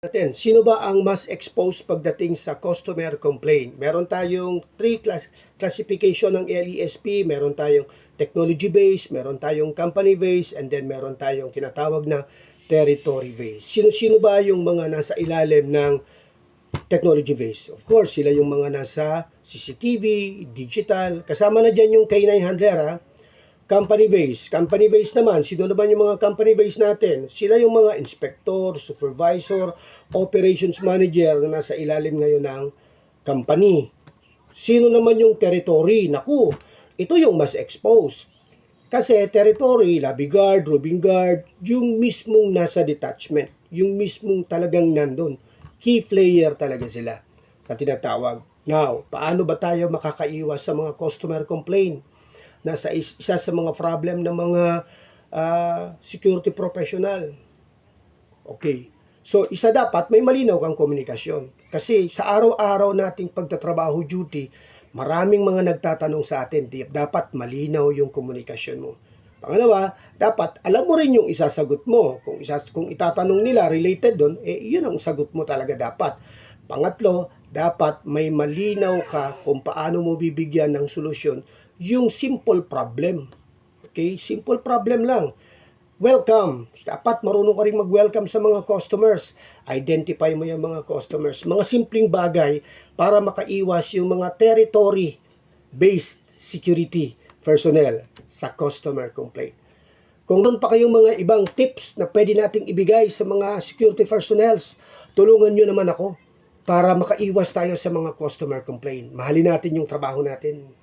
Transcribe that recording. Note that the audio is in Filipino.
Natin, sino ba ang mas exposed pagdating sa customer complaint? Meron tayong classification ng LESP, meron tayong technology based, meron tayong company based, and then meron tayong tinatawag na territory based. Sino-sino ba yung mga nasa ilalim ng technology based? Of course, sila yung mga nasa CCTV, digital, kasama na dyan yung K9 handler ha. Company base. Company base naman, sino naman yung mga company base natin? Sila yung mga inspector, supervisor, operations manager na nasa ilalim ngayon ng company. Sino naman yung territory? Naku, ito yung mas exposed. Kasi territory, lobby guard, roving guard, yung mismong nasa detachment, yung mismong talagang nandun. Key player talaga sila na tinatawag. Now, paano ba tayo makakaiwas sa mga customer complaint? Nasa isa sa mga problem ng mga security professional. Okay. So, isa dapat may malinaw kang komunikasyon. Kasi sa araw-araw nating pagtatrabaho duty, maraming mga nagtatanong sa atin, dapat malinaw yung komunikasyon mo. Pangalawa, dapat alam mo rin yung isasagot mo. Kung itatanong nila related doon, yun ang sagot mo talaga dapat. Pangatlo, dapat may malinaw ka kung paano mo bibigyan ng solusyon yung simple problem. Okay? Simple problem lang. Welcome. Dapat marunong ka rin mag-welcome sa mga customers. Identify mo yung mga customers. Mga simpleng bagay para makaiwas yung mga territory-based security personnel sa customer complaint. Kung doon pa kayong mga ibang tips na pwede nating ibigay sa mga security personnel, tulungan nyo naman ako para makaiwas tayo sa mga customer complaint. Mahalin natin yung trabaho natin.